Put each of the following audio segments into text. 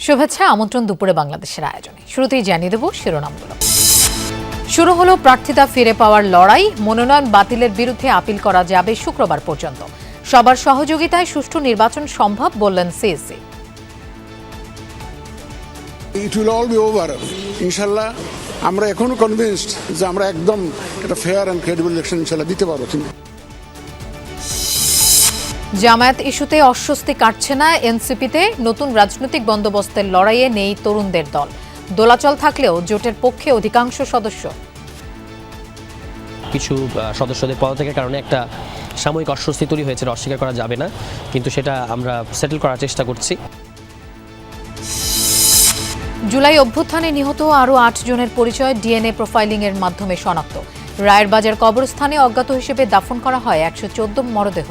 শুভেচ্ছা আমন্ত্রণ দুপুরে বাংলাদেশের আয়োজনে। শুরুতেই জানিয়ে দেব শিরোনামগুলো। শুরু হলো প্রার্থিতা ফিরে পাওয়ার লড়াই। মনোনয়ন বাতিলের বিরুদ্ধে আপিল করা যাবে শুক্রবার পর্যন্ত। সবার সহযোগিতায় সুষ্ঠু নির্বাচন সম্ভব বললেন CSC. It will all be over. ইনশাআল্লাহ আমরা এখনো কনভিন্সড যে আমরা একদম একটা ফেয়ার এন্ড ক্রেডিবল ইলেকশন ইনশাআল্লাহ দিতে পারবো। জামায়াত ইস্যুতে অস্বস্তি কাটছে না এনসিপিতে। নতুন রাজনৈতিক বন্দোবস্তের লড়াইয়ে নেই তরুণদের দল। দোলাচল থাকলেও জোটের পক্ষে অধিকাংশ সদস্য। কিছু সদস্যদের পদত্যাগের কারণে একটা সাময়িক অস্বস্তি তৈরি হয়েছে, অস্বীকার করা যাবে না, কিন্তু সেটা আমরা সেটেল করার চেষ্টা করছি। জুলাই অভ্যুত্থানে নিহত আরও ৮ জনের পরিচয় ডিএনএ প্রোফাইলিং এর মাধ্যমে শনাক্ত। রায়ের বাজার কবরস্থানে অজ্ঞাত হিসেবে দাফন করা হয় ১১৪ মরদেহ।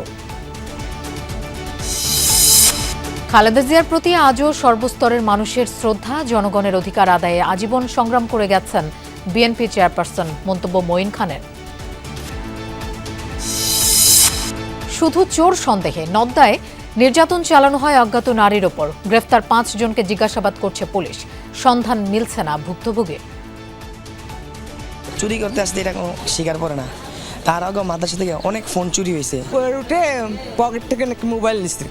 খালেদা জিয়ার প্রতি আজও সর্বস্তরের মানুষের শ্রদ্ধা। জনগণের অধিকার আদায়ে আজীবন সংগ্রাম করে গেছেন বিএনপি চেয়ারপারসন, মন্তব্য মঈন খানের। শুধু চোর সন্দেহে নদ্দায় নির্যাতন চালানো হয় অজ্ঞাত নারীর ওপর। গ্রেফতার ৫ জনকে জিজ্ঞাসাবাদ করছে পুলিশ। সন্ধান মিলছে না ভুক্তভোগীর। চুরি করতে আসতে এটা কোনো স্বীকার করে না। তার আগে মাদ্রাসা থেকে অনেক ফোন চুরি হয়েছে। উঠে পকেট থেকে নাকি মোবাইল নিচ্ছে।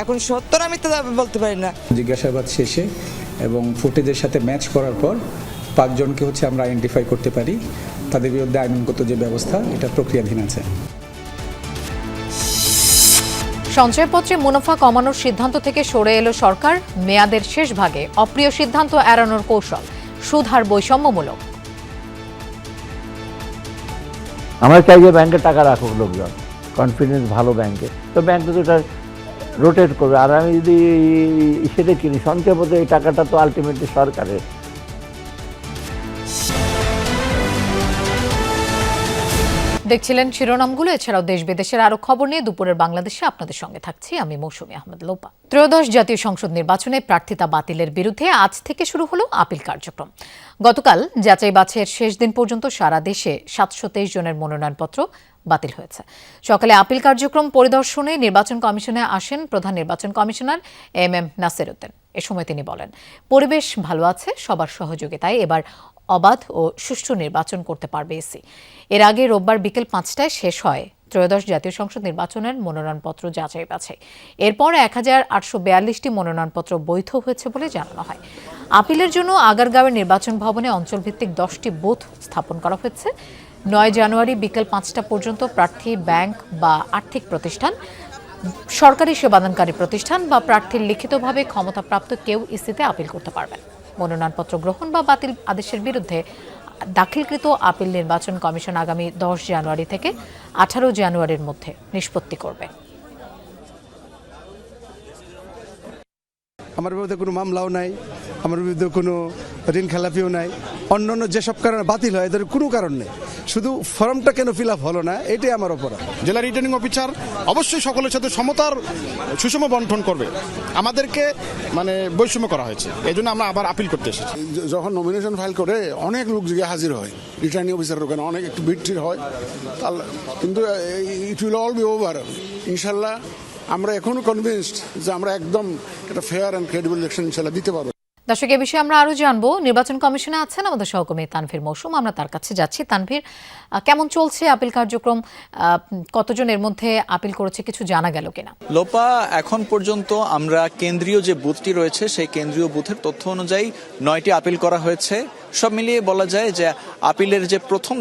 এখন সত্তর আমি তো বলতে পারি না। জিজ্ঞাসাবাদ শেষে এবং ফুটেজের সাথে ম্যাচ করার পর ৫ জনকে আমরা আইডেন্টিফাই করতে পারি। তাদের বিরুদ্ধে আইনগত যে ব্যবস্থা এটা প্রক্রিয়াধীন আছে। সঞ্চয়পত্রে মুনাফা কমানোর সিদ্ধান্ত থেকে সরে এলো সরকার। মেয়াদের শেষ ভাগে অপ্রিয় সিদ্ধান্ত এড়ানোর কৌশল। সুদ হার বৈষম্যমূলক। আমরা চাই যে ব্যাংকে টাকা রাখুক লোকজন, কনফিডেন্স ভালো ব্যাংকে, তো ব্যাংক তো এটা রোটেট করবে। আর আমি যদি সেটা কিনি সঞ্চয়পত্রে, এই টাকাটা তো আলটিমেটলি সরকারের। দেখছিলেন শিরোনামগুলো। এছাড়াও দেশ বিদেশের আরো খবর নিয়ে দুপুরের বাংলাদেশে আপনাদের সঙ্গে থাকছি আমি মৌসুমী আহমেদ লোপা। ত্রয়োদশ জাতীয় সংসদ নির্বাচনে প্রার্থিতা বাতিলের বিরুদ্ধে আজ থেকে শুরু হলো আপিল কার্যক্রম। গতকাল যাচাই বাছাইয়ের শেষ দিন পর্যন্ত সারা দেশে ৭২৩ জনের মনোনয়নপত্র বাতিল হয়েছে। সকালে আপিল কার্যক্রম পরিদর্শনে নির্বাচন কমিশনে আসেন প্রধান নির্বাচন কমিশনার এম নাসির উদ্দিন। এ সময় তিনি বলেন, পরিবেশ ভালো আছে, সবার সহযোগিতায় এবার অবাধ ও সুষ্ঠু নির্বাচন করতে পারবে ইসি। এর আগে রোববার বিকেল ৫টায় শেষ হয় ত্রয়োদশ জাতীয় সংসদ নির্বাচনের মনোনয়নপত্র যাচাই বাছাই। এরপর ১,৮৪২টি মনোনয়নপত্র বৈধ হয়েছে বলে জানানো হয়। আপিলের জন্য আগারগাঁওয়ের নির্বাচন ভবনে অঞ্চলভিত্তিক 10টি বুথ স্থাপন করা হয়েছে। ৯ জানুয়ারি বিকেল ৫টা পর্যন্ত প্রার্থী, ব্যাংক বা আর্থিক প্রতিষ্ঠান, সরকারি সেবাদানকারী প্রতিষ্ঠান বা প্রার্থীর লিখিতভাবে ক্ষমতাপ্রাপ্ত কেউ ইসিতে আপিল করতে পারবেন। মনোনয়নপত্র গ্রহণ বা বাতিল আদেশের বিরুদ্ধে দাখিলকৃত আপিল নির্বাচন কমিশন আগামী ১০ জানুয়ারি থেকে ১৮ জানুয়ারির মধ্যে নিষ্পত্তি করবে। আমার বিরুদ্ধে কোনো মামলাও নাই, আমার বিরুদ্ধে কোনো ঋণ খেলাপিও নাই। অন্যান্য যেসব কারণে বাতিল হয় এদের কোনো কারণ নেই, শুধু ফর্মটা কেন ফিল আপ হলো না এটাই আমার অপরাধ। জেলা রিটার্নিং অফিসার অবশ্যই সকলের সাথে সমতার সুষম বন্টন করবে। আমাদেরকে বৈষম্য করা হয়েছে, এই জন্য আমরা আবার আপিল করতে এসেছি। যখন নমিনেশন ফাইল করে অনেক লোক গিয়ে হাজির হয়, রিটার্নিং অফিসারের ওখানে অনেক একটু ভিড় হয়, কিন্তু it will all be over. ইনশাল্লাহ আমরা এখনো কনভিন্সড যে আমরা একদম একটা ফেয়ার এন্ড ক্রেডিবল ইলেকশন ইনশাল্লাহ দিতে পারবো। দর্শক, এ বিষয়ে আমরা আরো জানবো। নির্বাচন কমিশনে আছেন আমাদের সহকর্মী তানভীর মৌসুম, আমরা তার কাছে যাচ্ছি। তানভীর, কেমন চলছে আপিল কার্যক্রম? কতজন এর মধ্যে আপিল করেছে, কিছু জানা গেল কিনা? লোপা, এখন পর্যন্ত আমরা কেন্দ্রীয় যে বুথটি রয়েছে সেই কেন্দ্রীয় বুথের তথ্য অনুযায়ী 9টি আপিল করা হয়েছে। সব মিলিয়ে বলা যায় যে আপিলের যে প্রথম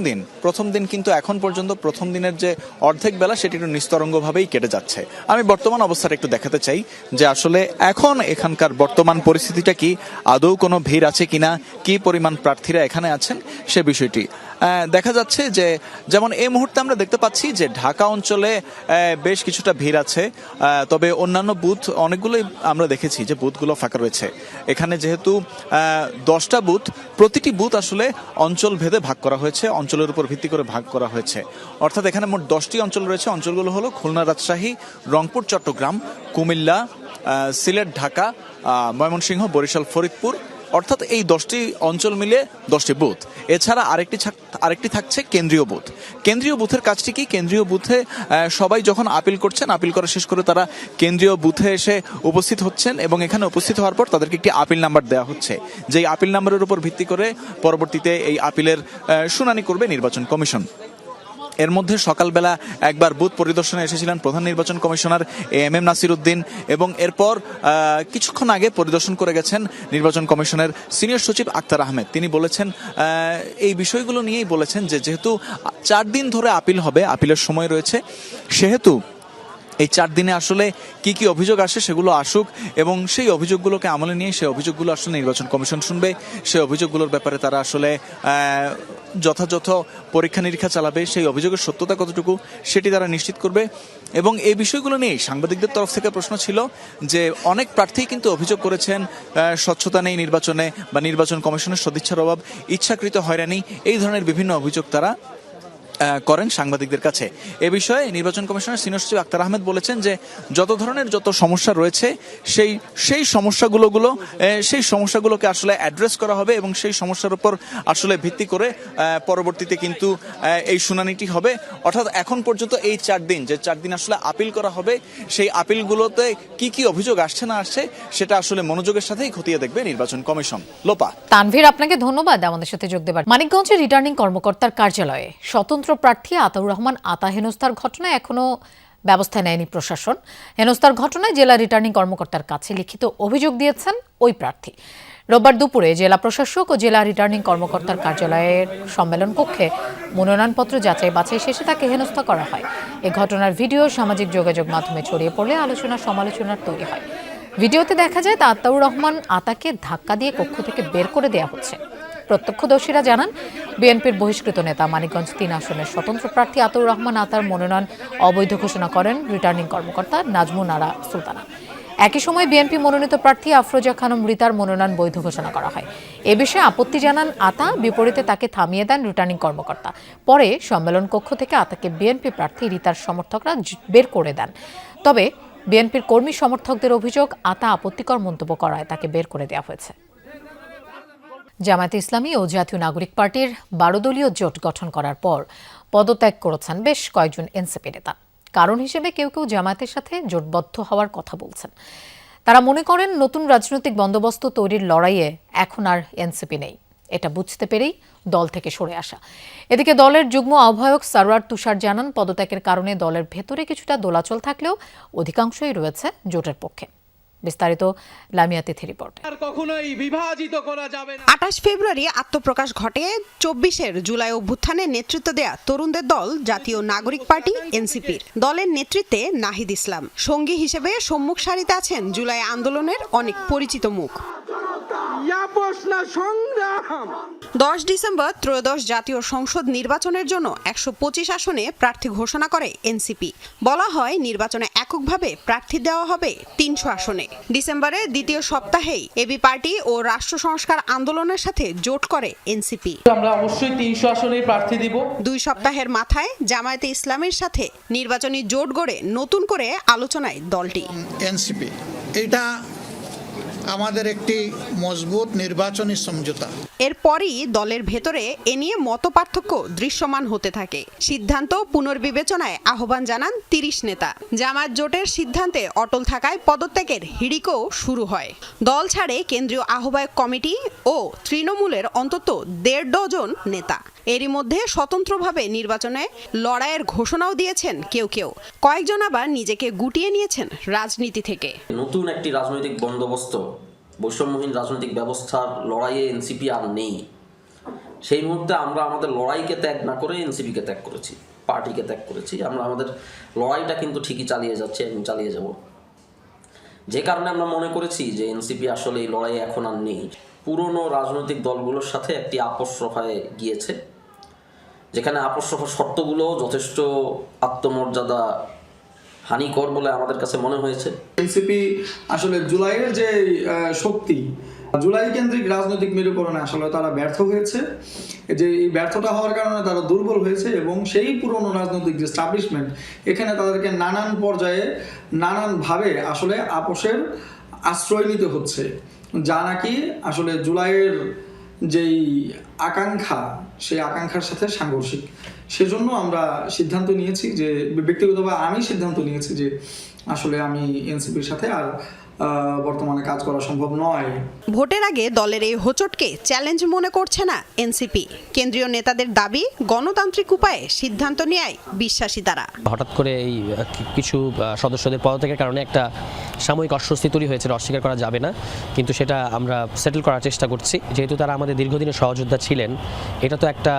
দিন কিন্তু এখন পর্যন্ত প্রথম দিনের যে অর্ধেক বেলা সেটি একটু নিস্তরঙ্গভাবেই কেটে যাচ্ছে। আমি বর্তমান অবস্থাটা একটু দেখাতে চাই যে আসলে এখন এখানকার বর্তমান পরিস্থিতিটা কি, আদৌ কোনো ভিড় আছে কিনা, কি পরিমাণ প্রার্থীরা এখানে আছেন সে বিষয়টি দেখা যাচ্ছে। যে যেমন এই মুহূর্তে আমরা দেখতে পাচ্ছি যে ঢাকা অঞ্চলে বেশ কিছুটা ভিড় আছে, তবে অন্যান্য বুথ অনেকগুলোই আমরা দেখেছি যে বুথগুলো ফাঁকা রয়েছে। এখানে যেহেতু 10টা বুথ, প্রতিটি বুথ আসলে অঞ্চল ভেদে ভাগ করা হয়েছে, অঞ্চলের উপর ভিত্তি করে ভাগ করা হয়েছে। অর্থাৎ এখানে মোট 10টি অঞ্চল রয়েছে। অঞ্চলগুলো হলো খুলনা, রাজশাহী, রংপুর, চট্টগ্রাম, কুমিল্লা, সিলেট, ঢাকা, ময়মনসিংহ, বরিশাল, ফরিদপুর, অর্থাৎ এই 10টি অঞ্চল মিলে 10টি বুথ। এছাড়া আরেকটি থাকছে কেন্দ্রীয় বুথ। কেন্দ্রীয় বুথের কাজটি কি? কেন্দ্রীয় বুথে সবাই যখন আপিল করছেন, আপিল করা শেষ করে তারা কেন্দ্রীয় বুথে এসে উপস্থিত হচ্ছেন এবং এখানে উপস্থিত হওয়ার পর তাদেরকে একটি আপিল নাম্বার দেওয়া হচ্ছে, যেই আপিল নাম্বারের উপর ভিত্তি করে পরবর্তীতে এই আপিলের শুনানি করবে নির্বাচন কমিশন। এর মধ্যে সকালবেলা একবার বুথ পরিদর্শনে এসেছিলেন প্রধান নির্বাচন কমিশনার এম নাসির উদ্দিন, এবং এরপর কিছুক্ষণ আগে পরিদর্শন করে গেছেন নির্বাচন কমিশনের সিনিয়র সচিব আক্তার আহমেদ। তিনি বলেছেন, এই বিষয়গুলো নিয়েই বলেছেন যে যেহেতু 4 দিন ধরে আপিল হবে, আপিলের সময় রয়েছে, সেহেতু এই 4 দিনে আসলে কি কি অভিযোগ আসে সেগুলো আসুক, এবং সেই অভিযোগগুলোকে আমলে নিয়ে সেই অভিযোগগুলো আসলে নির্বাচন কমিশন শুনবে। সেই অভিযোগগুলোর ব্যাপারে তারা আসলে যথাযথ পরীক্ষা নিরীক্ষা চালাবে, সেই অভিযোগের সত্যতা কতটুকু সেটি তারা নিশ্চিত করবে। এবং এই বিষয়গুলো নিয়েই সাংবাদিকদের তরফ থেকে প্রশ্ন ছিল যে অনেক প্রার্থী কিন্তু অভিযোগ করেছেন স্বচ্ছতা নেই নির্বাচনে, বা নির্বাচন কমিশনের সদিচ্ছার অভাব, ইচ্ছাকৃত হয়রানি, এই ধরনের বিভিন্ন অভিযোগ তারা করেন সাংবাদিকদের কাছে। এ বিষয়ে নির্বাচন কমিশনের সিনিয়র সচিব আক্তার আহমেদ বলেছেন যে যত ধরনের যত সমস্যা রয়েছে সেই সমস্যাগুলোকে আসলে অ্যাড্রেস করা হবে, এবং সেই সমস্যার উপর আসলে ভিত্তি করে পরবর্তীতে কিন্তু এই শুনানিটি হবে। অর্থাৎ এখন পর্যন্ত এই 4 দিন, যে 4 দিন আসলে আপিল করা হবে, সেই আপিলগুলোতে কি কি অভিযোগ আসছে না আসছে সেটা আসলে মনোযোগের সাথেই খতিয়ে দেখবে নির্বাচন কমিশন। লোপা। তানভীর, আপনাকে ধন্যবাদ আমাদের সাথে যোগ দেবার। মানিকগঞ্জের রিটার্নিং কর্মকর্তার কার্যালয়ে স্বতন্ত্র প্রার্থী আতাউর রহমান আতা হেনস্থার ঘটনায় এখনো ব্যবস্থা নেয়নি প্রশাসন। হেনস্থার ঘটনায় জেলা রিটার্নিং কর্মকর্তার কাছে লিখিত অভিযোগ দিয়েছেন ওই প্রার্থী। রোববার দুপুরে জেলা প্রশাসক ও জেলা রিটার্নিং কর্মকর্তার কার্যালয়ের সম্মেলন কক্ষে মনোনয়নপত্র যাচাই বাছাই শেষে তাকে হেনস্থা করা হয়। এই ঘটনার ভিডিও সামাজিক যোগাযোগ মাধ্যমে ছড়িয়ে পড়লে আলোচনা সমালোচনার তৈরি হয়। ভিডিওতে দেখা যায় তা আতাউর রহমান আতাকে ধাক্কা দিয়ে কক্ষ থেকে বের করে দেওয়া হচ্ছে। প্রত্যক্ষদর্শীরা জানান, বিএনপির বহিষ্কৃত নেতা মানিকগঞ্জ 3 আসনের স্বতন্ত্র প্রার্থী আতাউর রহমান আতার মনোনয়ন অবৈধ ঘোষণা করেন রিটার্নিং কর্মকর্তা নাজমুন আরা সুলতানা। একই সময় বিএনপি মনোনীত প্রার্থী আফরোজা খানম রিতার মনোনয়ন বৈধ ঘোষণা করা হয়। এ বিষয়ে আপত্তি জানান আতা, বিপরীতে তাকে থামিয়ে দেন রিটার্নিং কর্মকর্তা। পরে সম্মেলন কক্ষ থেকে আতাকে বিএনপি প্রার্থী রিতার সমর্থকরা বের করে দেন। তবে বিএনপির কর্মী সমর্থকদের অভিযোগ, আতা আপত্তিকর মন্তব্য করায় তাকে বের করে দেওয়া হয়েছে। জামায়াতে ইসলামী ও জাতীয় নাগরিক পার্টির 12 দলীয় জোট গঠন করার পর পদত্যাগ করেছেন বেশ কয়েকজন এনসিপি নেতা। কারণ হিসেবে কেউ কেউ জামায়াতের সাথে জোটবদ্ধ হওয়ার কথা বলছেন। তারা মনে করেন নতুন রাজনৈতিক বন্দোবস্ত তৈরির লড়াইয়ে এখন আর এনসিপি নেই, এটা বুঝতে পেরেই দল থেকে সরে আসা। এদিকে দলের যুগ্ম আহ্বায়ক সারওয়ার তুষার জানান, পদত্যাগের কারণে দলের ভেতরে কিছুটা দোলাচল থাকলেও অধিকাংশই রয়েছে জোটের পক্ষে। বিস্তারিত লামিয়া তিথি রিপোর্ট। 28 ফেব্রুয়ারি আত্মপ্রকাশ ঘটে 24 জুলাই অভ্যুত্থানে নেতৃত্ব দেয়া তরুণদের দল জাতীয় নাগরিক পার্টি এনসিপির। দলের নেতৃত্বে নাহিদ ইসলাম, সঙ্গী হিসেবে সম্মুখ সারিতে আছেন জুলাই আন্দোলনের অনেক পরিচিত মুখ। 10 ডিসেম্বর ত্রয়োদশ জাতীয় সংসদ নির্বাচনের জন্য 125 আসনে প্রার্থী ঘোষণা করে এনসিপি। বলা হয় নির্বাচনে এককভাবে প্রার্থী দেওয়া হবে 300 আসনে। ডিসেম্বরের দ্বিতীয় সপ্তাহেই এবি পার্টি ও রাষ্ট্র সংস্কার আন্দোলনের সাথে জোট করে এনসিপি। আমরা অবশ্যই 300 আসনে প্রার্থী দিব। 2 সপ্তাহের মাথায় জামায়াতে ইসলামের সাথে নির্বাচনী জোট গড়ে নতুন করে আলোচনায় দলটি। এনসিপি এটা আমাদের একটি মজবুত নির্বাচনী সমঝোতা। এরপরই দলের ভেতরে এ নিয়ে মতপার্থক্য দৃশ্যমান হতে থাকে। সিদ্ধান্ত পুনর্বিবেচনায় আহ্বান জানান 30 নেতা। জামায়াত জোটের সিদ্ধান্তে অটল থাকায় পদত্যাগের হিড়িকও শুরু হয়। দল ছাড়ে কেন্দ্রীয় আহ্বায়ক কমিটি ও তৃণমূলের অন্তত 1.5 ডজন নেতা। এরই মধ্যে স্বতন্ত্রভাবে নির্বাচনে লড়াইয়ের ঘোষণাও দিয়েছেন কেউ কেউ। কয়েকজন আবার নিজেকে গুটিয়ে নিয়েছেন রাজনীতি থেকে। নতুন একটি রাজনৈতিক বন্দোবস্ত, বৈষম্যহীন রাজনৈতিক ব্যবস্থার লড়াইয়ে এনসিপি আর নেই। সেই মুহূর্তে আমরা আমাদের লড়াইকে ত্যাগ না করে এনসিপিকে ত্যাগ করেছি, পার্টিকে ত্যাগ করেছি। আমরা আমাদের লড়াইটা কিন্তু ঠিকই চালিয়ে যাচ্ছি এবং চালিয়ে যাব। যে কারণে আমরা মনে করেছি যে এনসিপি আসলে এই লড়াইয়ে এখন আর নেই। পুরনো রাজনৈতিক দলগুলোর সাথে একটি আপোষ সভায় গিয়েছে, যেখানে আপোষ সভার শর্তগুলো যথেষ্ট আত্মমর্যাদা হানিকর বলে আমাদের কাছে মনে হয়েছে। এনসিপি আসলে জুলাইয়ের যে শক্তি, জুলাই কেন্দ্রিক রাজনৈতিক মেরুকরণে আসলে তারা ব্যর্থ হয়েছে। যে এই ব্যর্থতা হওয়ার কারণে তারা দুর্বল হয়েছে এবং সেই পুরনো রাজনৈতিক যে এস্টাবলিশমেন্ট, এখানে তাদেরকে নানান পর্যায়ে নানানভাবে আসলে আপোষের আশ্রয় নিতে হচ্ছে, যা নাকি আসলে জুলাইয়ের যেই আকাঙ্ক্ষা সেই আকাঙ্ক্ষার সাথে সাংঘর্ষিক। সেজন্য আমরা সিদ্ধান্ত নিয়েছি যে, ব্যক্তিগতভাবে আমি সিদ্ধান্ত নিয়েছি যে আসলে আমি এনসিপির সাথে আর বর্তমানে কাজ করা সম্ভব নয়। ভোটের আগে দলের এই হোঁচটকে চ্যালেঞ্জ মনে করছে না এনসিপি। কেন্দ্রীয় নেতাদের দাবি, গণতান্ত্রিক উপায়ে সিদ্ধান্ত নেয় বিশ্বাসী তারা। হঠাৎ করে এই কিছু সদস্যদের পদত্যাগের কারণে একটা সাময়িক অস্বস্তি তৈরি হয়েছে, অস্বীকার করা যাবে না, কিন্তু সেটা আমরা সেটেল করার চেষ্টা করছি। যেহেতু তারা আমাদের দীর্ঘদিনের সহযোদ্ধা ছিলেন, এটা তো একটা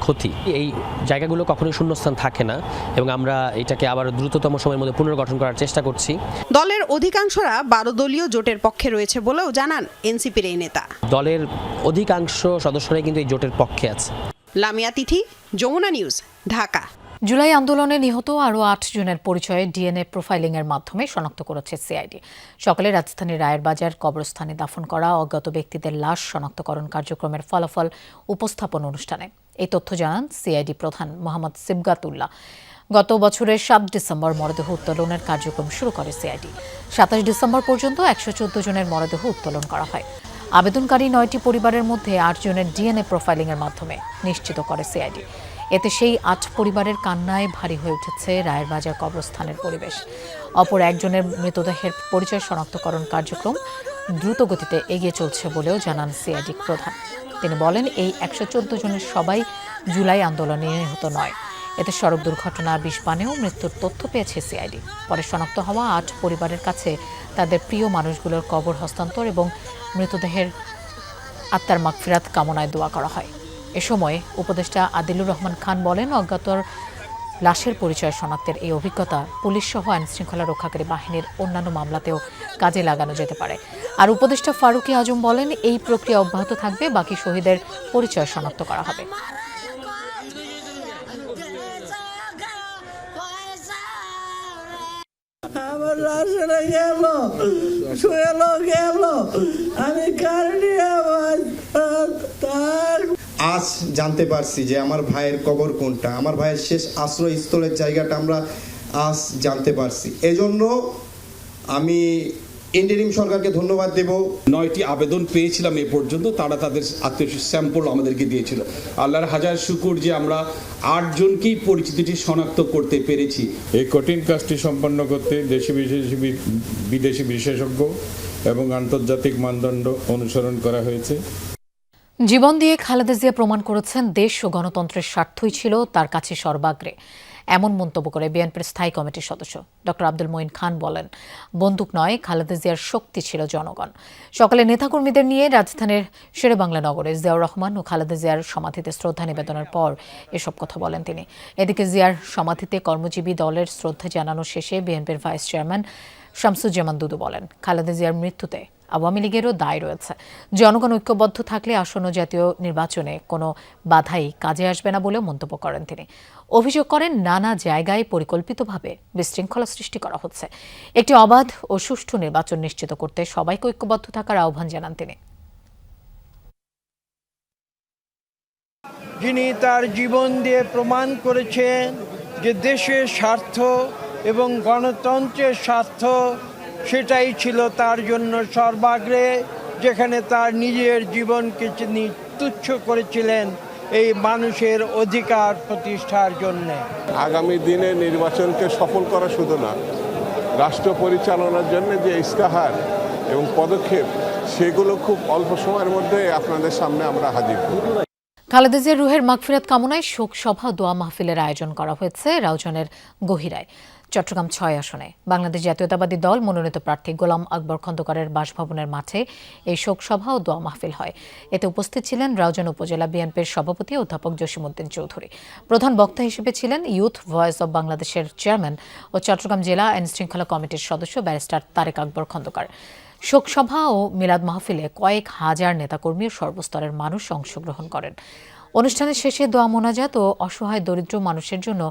ক্ষতি। এই জায়গাগুলো কখনোই শূন্যস্থান থাকে না এবং আমরা এটাকে আবার দ্রুততম সময়ের মধ্যে পুনর্গঠন করার চেষ্টা করছি। দলের অধিকাংশরা 12 দলীয় জোটের পক্ষে রয়েছে বলেও জানান এনসিপির এই নেতা। দলের অধিকাংশ সদস্যরাই কিন্তু এই জোটের পক্ষে আছে। লামিয়া তিথি, যমুনা নিউজ, ঢাকা। জুলাই আন্দোলনে নিহত আরও 8 জনের পরিচয়ে ডিএনএ প্রোফাইলিংয়ের মাধ্যমে শনাক্ত করেছে সিআইডি। সকালে রাজধানীর রায়ের বাজার কবরস্থানে দাফন করা অজ্ঞাত ব্যক্তিদের লাশ শনাক্তকরণ কার্যক্রমের ফলাফল উপস্থাপন অনুষ্ঠানে এই তথ্য জানান সিআইডি প্রধান মোহাম্মদ সিবগাতুল্লাহ। গত বছরের 7 ডিসেম্বর মরদেহ উত্তোলনের কার্যক্রম শুরু করে সিআইডি। 27 ডিসেম্বর পর্যন্ত 114 জনের মরদেহ উত্তোলন করা হয়। আবেদনকারী 9টি পরিবারের মধ্যে 8 জনের ডিএনএ প্রোফাইলিংয়ের মাধ্যমে নিশ্চিত করে সিআইডি। এতে সেই 8 পরিবারের কান্নায় ভারী হয়ে উঠেছে রায়ের বাজার কবরস্থানের পরিবেশ। অপর একজনের মৃতদেহের পরিচয় শনাক্তকরণ কার্যক্রম দ্রুত গতিতে এগিয়ে চলছে বলেও জানান সিআইডি প্রধান। তিনি বলেন, এই 114 জনের সবাই জুলাই আন্দোলনে নিহত নয়। এতে সড়ক দুর্ঘটনা, বিষপানেও মৃত্যুর তথ্য পেয়েছে সিআইডি। পরে শনাক্ত হওয়া 8 পরিবারের কাছে তাদের প্রিয় মানুষগুলোর কবর হস্তান্তর এবং মৃতদেহের আত্মার মাগফিরাত কামনায় দোয়া করা হয়। এ সময় উপদেষ্টা আদিলুর রহমান খান বলেন, অজ্ঞাতর লাশের পরিচয় শনাক্তের এই অভিজ্ঞতা পুলিশ সহ আইনশৃঙ্খলা রক্ষাকারী বাহিনীর অন্যান্য মামলাতেও কাজে লাগানো যেতে পারে। আর উপদেষ্টা ফারুকী আজম বলেন, এই প্রক্রিয়া অব্যাহত থাকবে, বাকি শহীদের পরিচয় শনাক্ত করা হবে। আমার রাশনে গেল, শুয়েলো গেল, আমি কারণে তার আজ জানতে পারছি যে আমার ভাইয়ের কবর কোনটা, আমার ভাইয়ের শেষ আশ্রয়স্থলের জায়গাটা আমরা আজ জানতে পারছি। এজন্য আমি ইন্টারিম সরকারকে ধন্যবাদ দেব। 9টি আবেদন পেয়েছিলাম এ পর্যন্ত, তারা তাদের আত্মীয় স্যাম্পল আমাদেরকে দিয়েছিল। আল্লাহর হাজার শুকুর যে আমরা 8 জনকেই পরিচিতিটি শনাক্ত করতে পেরেছি। এই কঠিন কাজটি সম্পন্ন করতে দেশি বিদেশি বিশেষজ্ঞ এবং আন্তর্জাতিক মানদণ্ড অনুসরণ করা হয়েছে। জীবন দিয়ে খালেদা জিয়া প্রমাণ করেছেন, দেশ ও গণতন্ত্রের স্বার্থই ছিল তার কাছে সর্বাগ্রে। এমন মন্তব্য করে বিএনপির স্থায়ী কমিটির সদস্য ডক্টর আব্দুল মঈন খান বলেন, বন্দুক নয়, খালেদা জিয়ার শক্তি ছিল জনগণ। সকালে নেতাকর্মীদের নিয়ে রাজধানীর শেরেবাংলা নগরে জিয়াউর রহমান ও খালেদা জিয়ার সমাধিতে শ্রদ্ধা নিবেদনের পর এসব কথা বলেন তিনি। এদিকে জিয়ার সমাধিতে কর্মজীবী দলের শ্রদ্ধা জানানো শেষে বিএনপির ভাইস চেয়ারম্যান শামসুজ্জামান দুদু বলেন, খালেদা জিয়ার মৃত্যুতে আওয়ামী লীগেরও দায় রয়েছে। জনগণ ঐক্যবদ্ধ থাকলে আসন্ন জাতীয় নির্বাচনে কোনো বাধাই কাজে আসবে না বলেও মন্তব্য করেন তিনি। অভিযোগ করেন, নানা জায়গায় পরিকল্পিতভাবে বিশৃঙ্খলা সৃষ্টি করা হচ্ছে। একটি অবাধ ও সুষ্ঠু নির্বাচন নিশ্চিত করতে সবাইকে ঐক্যবদ্ধ থাকার আহ্বান জানান তিনি। যিনি তার জীবন দিয়ে প্রমাণ করেছেন যে দেশের স্বার্থ এবং গণতন্ত্রের স্বার্থ সেটাই ছিল তার জন্য সর্বাগ্রে, যেখানে তার নিজের জীবনকে তিনি তুচ্ছ করেছিলেন এই মানুষের অধিকার প্রতিষ্ঠার জন্য। আগামী দিনে নির্বাচনকে সফল করা শুধু না, রাষ্ট্র পরিচালনার জন্য যে ইস্তাহার এবং পদক্ষেপ, সেগুলো খুব অল্প সময়ের মধ্যে আপনাদের সামনে আমরা হাজির করব। খালেদা জিয়ার রুহের মাগফিরাত কামনায় শোক সভা দোয়া মাহফিলের আয়োজন করা হয়েছে রাউজানের গহিরায়। চট্টগ্রাম 6 আসনে বাংলাদেশ জাতীয়তাবাদী দল মনোনীত প্রার্থী গোলাম আকবর খন্দকারের বাসভবনের মাঠে এই শোক সভা ও দোয়া মাহফিল হয়। এতে উপস্থিত ছিলেন রাউজান উপজেলা বিএনপির সভাপতি অধ্যাপক জসিমউদ্দিন চৌধুরী। প্রধান বক্তা হিসেবে ছিলেন ইউথ ভয়েস অব বাংলাদেশের চেয়ারম্যান ও চট্টগ্রাম জেলা আইনশৃঙ্খলা কমিটির সদস্য ব্যারিস্টার তারেক আকবর খন্দকার। শোকসভা ও মিলাদ মাহফিলে কয়েক হাজার নেতাকর্মী ও সর্বস্তরের মানুষ অংশগ্রহণ করেন। অনুষ্ঠানের শেষে দোয়া মোনাজাত ও অসহায় দরিদ্র মানুষের জন্য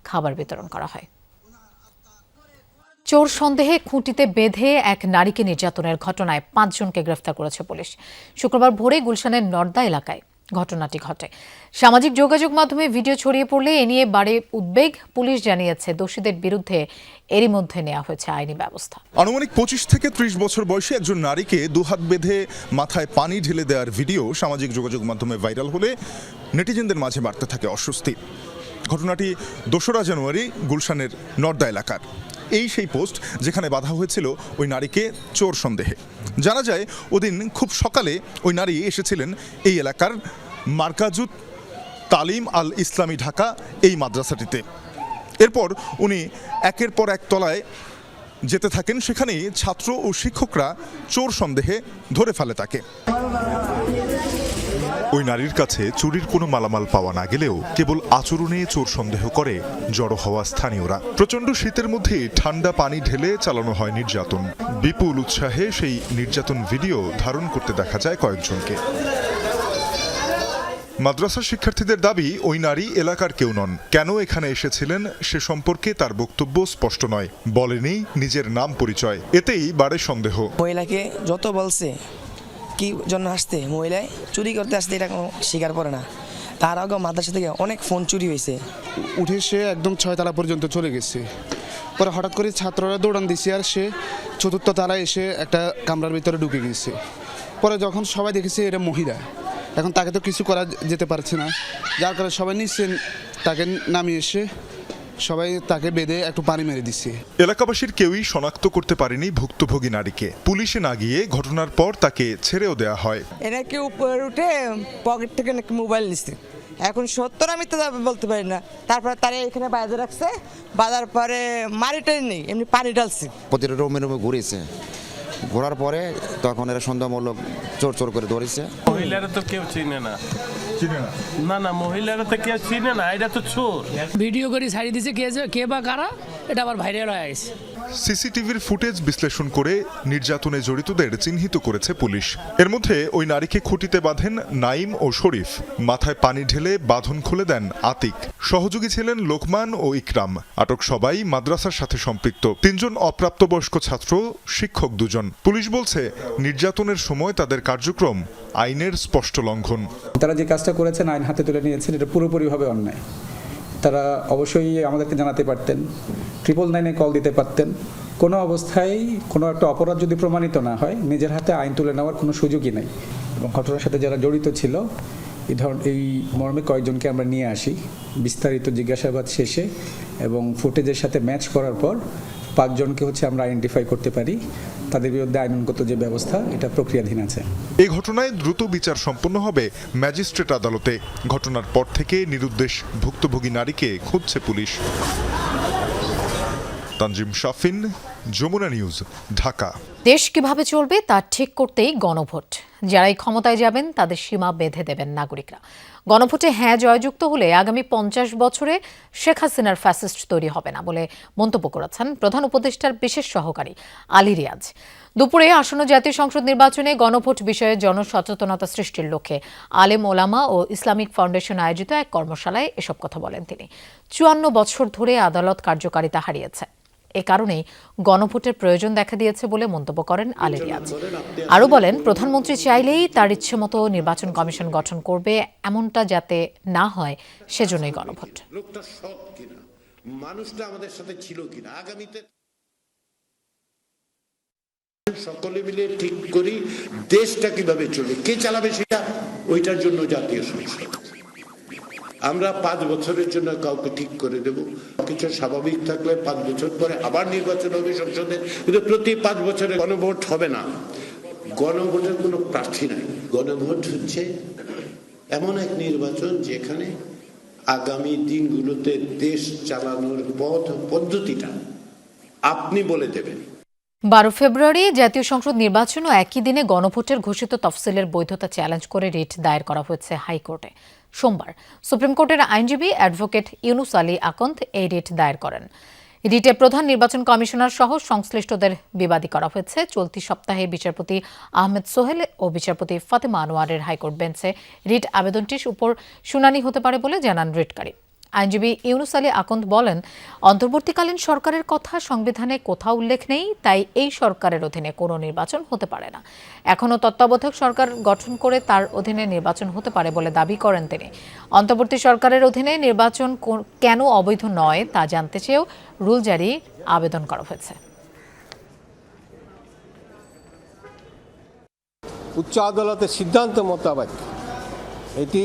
খাবার বিতরণ করা হয়। চোর সন্দেহে খুঁটিতে বেঁধে এক নারীকে নির্যাতনের ঘটনায় 5 জনকে গ্রেফতার করেছে পুলিশ। শুক্রবার ভোরে গুলশানের নর্দা এলাকায় ঘটনাটি ঘটে। সামাজিক যোগাযোগ মাধ্যমে ভিডিও ছড়িয়ে পড়লে এ নিয়ে বাড়ে উদ্বেগ। পুলিশ জানিয়েছে দোষীদের বিরুদ্ধে এরই মধ্যে নেওয়া হয়েছে আইনি ব্যবস্থা। আনুমানিক 25 থেকে 30 বছর বয়সী একজন নারীকে দুহাত বেঁধে মাথায় পানি ঢেলে দেওয়ার ভিডিও সামাজিক যোগাযোগ মাধ্যমে ভাইরাল হলে নেটিজেনদের মাঝে বাড়তে থাকে অস্বস্তি। ঘটনাটি 2রা জানুয়ারি গুলশানের নর্দা এলাকার। এই সেই পোস্ট যেখানে বাধা হয়েছিল ওই নারীকে চোর সন্দেহে। জানা যায় ওদিন খুব সকালে ওই নারী এসেছিলেন এই এলাকার মার্কাজুত তালিম আল ইসলামী ঢাকা এই মাদ্রাসাটিতে। এরপর উনি একের পর এক তলায় যেতে থাকেন, সেখানেই ছাত্র ও শিক্ষকরা চোর সন্দেহে ধরে ফেলে তাকে। ওই নারীর কাছে চুরির কোনো মালামাল পাওয়া না গেলেও কেবল আচরণে চোর সন্দেহ করে জড়ো হওয়া স্থানীয়রা। প্রচণ্ড শীতের মধ্যে ঠান্ডা পানি ঢেলে চালানো হয় নির্যাতন। বিপুল উৎসাহে সেই নির্যাতন ভিডিও ধারণ করতে দেখা যায় কয়েকজনকে। মাদ্রাসার শিক্ষার্থীদের দাবি ওই নারী এলাকার কেউ নন। কেন এখানে এসেছিলেন সে সম্পর্কে তার বক্তব্য স্পষ্ট নয়, বলেনি নিজের নাম পরিচয়। এতেই বাড়ে সন্দেহ। মহিলাকে যত বলছে কি জন্য আসতে, মহিলায় চুরি করতে আসতে এটা কোনো স্বীকার করে না। তার আগে মাদ্রাসা থেকে অনেক ফোন চুরি হয়েছে। উঠে সে একদম 6 তলা পর্যন্ত চলে গেছে। পরে হঠাৎ করে ছাত্ররা দৌড়ান দিছে আর সে 4র্থ তলায় এসে একটা কামরার ভিতরে ঢুকে গেছে। পরে যখন সবাই দেখেছে এটা মহিলা, এখন তাকে তো কিছু করা যেতে পারছে না, যার কারণে সবাই নিচ্ছে তাকে নামিয়ে এসে সবাই তাকে বেঁধে একটু পানি মেরে দিচ্ছে। এলাকাবাসীর কেউই শনাক্ত করতে পারেনি ভুক্তভোগী নারীকে। পুলিশে না গিয়ে ঘটনার পর তাকে ছেড়েও দেওয়া হয়। এরা কি উপরে উঠে পকেট থেকে নাকি মোবাইল নিচ্ছে। এখন সত্তর আমি তো বলতে পারি না। তারপরে তারা এখানে বাঁধে রাখছে, বাঁধার পরে মারিটাই নেই, এমনি পানি ঢালছে। প্রতিটা রুমে রুমে ঘুরেছে, ঘোরার পরে তখন এরা সন্দেহমূলক চোর চোর করে ধরেছে। মহিলারা তো কেউ চিনে না, না না মহিলারা তো কেউ চিনে না, এটা তো চোর। ভিডিও করে ছাড়িয়ে দিছে কে বা কারা, এটা আবার ভাইরাল হয়ে গেছে। সিসিটিভির ফুটেজ বিশ্লেষণ করে নির্যাতনে জড়িতদের চিহ্নিত করেছে পুলিশ। এর মধ্যে ওই নারীকে খুঁটিতে বাঁধেন নাইম ও শরীফ, মাথায় পানি ঢেলে বাঁধন খুলে দেন আতিক। সহযোগী ছিলেন লোকমান ও ইকরাম। আটক সবাই মাদ্রাসার সাথে সম্পৃক্ত। 3 জন অপ্রাপ্তবয়স্ক ছাত্র, শিক্ষক 2 জন। পুলিশ বলছে নির্যাতনের সময় তাদের কার্যক্রম আইনের স্পষ্ট লঙ্ঘন। তারা যে কাজটা করেছেন, আইন হাতে তুলে নিয়েছেন, এটা পুরোপুরিভাবে অন্যায়। তারা অবশ্যই আমাদেরকে জানাতে পারতেন, 999-এ কল দিতে পারতেন। কোনো অবস্থায় কোনো একটা অপরাধ যদি প্রমাণিত না হয়, নিজের হাতে আইন তুলে নেওয়ার কোনো সুযোগই নেই। এবং ঘটনার সাথে যারা জড়িত ছিল এই মর্মে কয়েকজনকে আমরা নিয়ে আসি। বিস্তারিত জিজ্ঞাসাবাদ শেষে এবং ফুটেজের সাথে ম্যাচ করার পর 5 জনকে আমরা আইডেন্টিফাই করতে পারি। তাদের বিরুদ্ধে আইনগত যে ব্যবস্থা, এটা প্রক্রিয়াধীন আছে। এই ঘটনায় দ্রুত বিচার সম্পন্ন হবে ম্যাজিস্ট্রেট আদালতে। ঘটনার পর থেকে নিরুদ্দেশ ভুক্তভোগী নারীকে খুঁজছে পুলিশ। তানজিম শাফিন, যমুনা নিউজ, ঢাকা। দেশ কিভাবে চলবে তা ঠিক করতেই গণভোট। যারাই ক্ষমতায় যাবেন তাদের সীমা বেঁধে দেবেন নাগরিকরা। গণভোটে হ্যাঁ জয়যুক্ত হলে আগামী 50 বছরে শেখ হাসিনার ফ্যাসিস্ট তৈরি হবে না বলে মন্তব্য করেছেন প্রধান উপদেষ্টার বিশেষ সহকারী আলী রিয়াজ। দুপুরে আসন্ন জাতীয় সংসদ নির্বাচনে গণভোট বিষয়ে জনসচেতনতা সৃষ্টির লক্ষ্যে আলেম ওলামা ও ইসলামিক ফাউন্ডেশন আয়োজিত এক কর্মশালায় এসব কথা বলেন তিনি। 54 বছর ধরে আদালত কার্যকারিতা হারিয়েছে। এ কারণেই গণভোটের প্রয়োজন দেখা দিয়েছে বলে মন্তব্য করেন আলী রিয়াজ। আরও বলেন, প্রধানমন্ত্রী চাইলেই তার ইচ্ছে মতো নির্বাচন কমিশন গঠন করবে, এমনটা যাতে না হয় সেজন্যই গণভোট। লোকটা সৎ কিনা, মানুষটা আমাদের সাথে ছিল কিনা, আগামীতে সকলে মিলে ঠিক করি দেশটা কিভাবে চলবে, কে চালাবে সেটা, ওইটার জন্য জাতীয় সংসদ। আমরা 5 বছরের জন্য কাউকে ঠিক করে দেব। কিছু স্বাভাবিক থাকলে 5 বছর পরে আবার নির্বাচন হবে সংসদে, কিন্তু প্রতি 5 বছরে গণভোট হবে না। গণভোটের কোনো প্রার্থী নাই। গণভোট হচ্ছে এমন এক নির্বাচন যেখানে আগামী দিনগুলোতে দেশ চালানোর পথ পদ্ধতিটা আপনি বলে দেবেন। 12 ফেব্রুয়ারি জাতীয় সংসদ নির্বাচন ও একই দিনে গণভোটের ঘোষিত তফসিলের বৈধতা চ্যালেঞ্জ করে রিট দায়ের করা হয়েছে হাইকোর্টে। সোমবার সুপ্রিম কোর্টের আইনজীবী অ্যাডভোকেট ইউনুস আলী আকন্দ এই রিট দায়ের করেন। রিটে প্রধান নির্বাচন কমিশনার সহ সংশ্লিষ্টদের বিবাদী করা হয়েছে। চলতি সপ্তাহে বিচারপতি আহমেদ সোহেল ও বিচারপতি ফাতেমা আনোয়ারের হাইকোর্ট বেঞ্চে রিট আবেদনটির উপর শুনানি হতে পারে বলে জানান রিটকারী। আইনজীবী ইউনুস আলী আকন্দ বলেন, অন্তর্বর্তীকালীন সরকারের কথা সংবিধানে কোথাও উল্লেখ নেই, তাই এই সরকারের অধীনে কোনো নির্বাচন হতে পারে না। এখনও তত্ত্বাবধায়ক সরকার গঠন করে তার অধীনে নির্বাচন হতে পারে বলে দাবি করেন তিনি। অন্তর্বর্তী সরকারের অধীনে নির্বাচন কেন অবৈধ নয় তা জানতে চেয়েও রুল জারি আবেদন করা হয়েছে। উচ্চ আদালতের সিদ্ধান্ত মোতাবেক এটি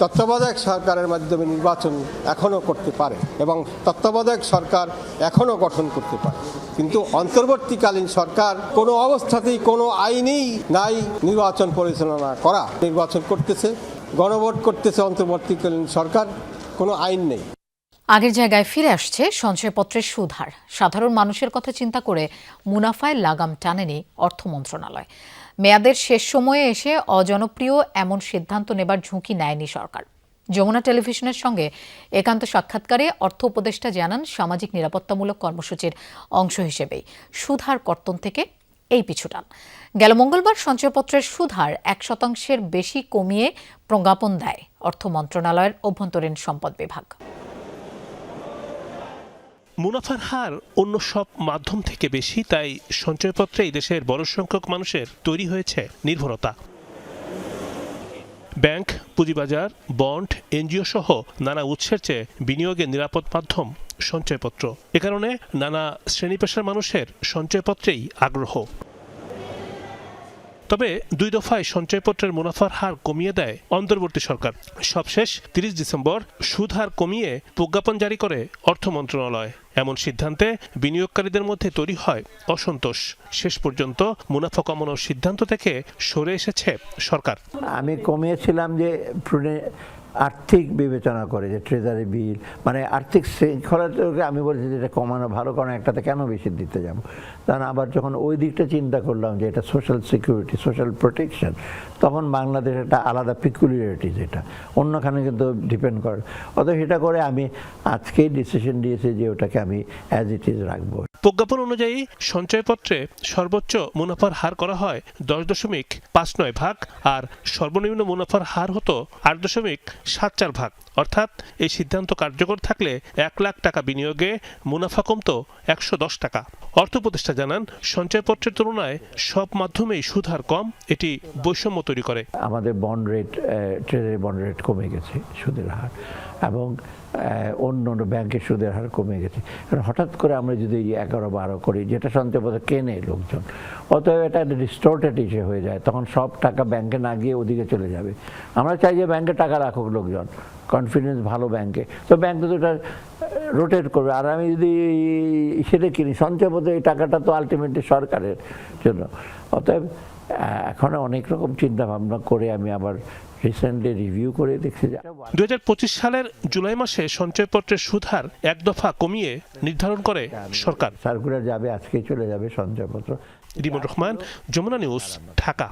তত্ত্বাবধায়ক সরকারের মাধ্যমে নির্বাচন এখনও করতে পারে এবং তত্ত্বাবধায়ক সরকার এখনও গঠন করতে পারে, কিন্তু অন্তর্বর্তীকালীন সরকার কোনো অবস্থাতেই কোনো আইনেই নাই নির্বাচন পরিচালনা করা। নির্বাচন করতেছে, গণভোট করতেছে অন্তর্বর্তীকালীন সরকার, কোনো আইন নেই। আগের জায়গায় ফিরে আসছে সঞ্চয়পত্রের সুদ হার। সাধারণ মানুষের কথা চিন্তা করে মুনাফায় লাগাম টানেনি অর্থ মন্ত্রণালয়। মেয়াদের শেষ সময়ে এসে অজনপ্রিয় এমন সিদ্ধান্ত নেবার ঝুঁকি নেয়নি সরকার। যমুনা টেলিভিশনের সঙ্গে একান্ত সাক্ষাৎকারে অর্থ উপদেষ্টা জানান, সামাজিক নিরাপত্তামূলক কর্মসূচির অংশ হিসেবেই সুদ হার কর্তন থেকে এই পিছুটান। গেল মঙ্গলবার সঞ্চয়পত্রের সুদ হার 1% বেশি কমিয়ে প্রজ্ঞাপন দেয় অর্থ মন্ত্রণালয়ের অভ্যন্তরীণ সম্পদ বিভাগ। মুনাফার হার অন্য সব মাধ্যম থেকে বেশি, তাই সঞ্চয়পত্রেই দেশের বড় সংখ্যক মানুষের তৈরি হয়েছে নির্ভরতা। ব্যাংক, পুঁজিবাজার, বন্ড, এনজিও সহ নানা উৎসের চেয়ে বিনিয়োগের নিরাপদ মাধ্যম সঞ্চয়পত্র। এ কারণে নানা শ্রেণী পেশার মানুষের সঞ্চয়পত্রেই আগ্রহ। তবে 2 দফায় সঞ্চয়পত্রের মুনাফার হার কমিয়ে দেয় অন্তর্বর্তী সরকার। সবশেষ 30 ডিসেম্বর সুদ হার কমিয়ে প্রজ্ঞাপন জারি করে অর্থ মন্ত্রণালয়। এমন সিদ্ধান্তে বিনিয়োগকারীদের মধ্যে তৈরি হয় অসন্তোষ। শেষ পর্যন্ত মুনাফা কমানোর সিদ্ধান্ত থেকে সরে এসেছে সরকার। আমি কমিয়েছিলাম যে আর্থিক বিবেচনা করে, যে ট্রেজারি বিল মানে আর্থিক শৃঙ্খলাটাকে আমি বলছি যে এটা কমানো ভালো, কারণ একটাতে কেন বেশি দিতে যাব। কারণ আবার যখন ওই দিকটা চিন্তা করলাম যে এটা সোশ্যাল সিকিউরিটি, সোশ্যাল প্রোটেকশন, তখন বাংলাদেশ একটা আলাদা পিকুলিয়ারিটি, যেটা অন্যখানে কিন্তু ডিপেন্ড করে। অতএব সেটা করে আমি আজকেই ডিসিশন দিয়েছি যে ওটাকে আমি অ্যাজ ইট ইজ রাখবো। প্রজ্ঞাপন অনুযায়ী সঞ্চয়পত্রে সর্বোচ্চ মুনাফার হার করা হয় 10.59 ভাগ, আর সর্বনিম্ন মুনাফার হার হতো 8.74 ভাগ। অর্থাৎ এই সিদ্ধান্ত কার্যকর থাকলে 1 লাখ টাকা বিনিয়োগে মুনাফা কমত 110 টাকা। অর্থ উপদেষ্টা জানান, সঞ্চয়পত্রের তুলনায় সব মাধ্যমেই সুদ হার কম, এটি বৈষম্য তৈরি করে। আমাদের bond rate, treasury bond rate কমে গেছে, সুদের হার, এবং অন্য অন্য ব্যাংকের সুদের হার কমে গেছে। হঠাৎ করে আমরা যদি 11-12 করি, যেটা সঞ্চয়পত্র কেনে লোকজন, অতএব এটা ডিস্টর্টেড ইস্যু হয়ে যায়। তখন সব টাকা ব্যাংকে না গিয়ে ওদিকে চলে যাবে। আমরা চাই যে ব্যাংকে টাকা রাখুক লোকজন, কনফিডেন্স ভালো ব্যাংকে, তো ব্যাংক তো এটা রোটেট করবে। আর আমি যদি সেটা কিনি সঞ্চয়পত্রে, এই টাকাটা তো আলটিমেটলি সরকারের জন্য। অতএব এখন অনেক রকম চিন্তা ভাবনা করে আমি আবার রিসেন্টলি রিভিউ করে দেখছি। 2025 সালের জুলাই মাসে সঞ্চয়পত্রের সুদ হার 1 দফা কমিয়ে নির্ধারণ করে সরকার। সার্কুলার যাবে, আজকেই চলে যাবে সঞ্চয়পত্র। রিমন রহমান, যমুনা নিউজ, ঢাকা।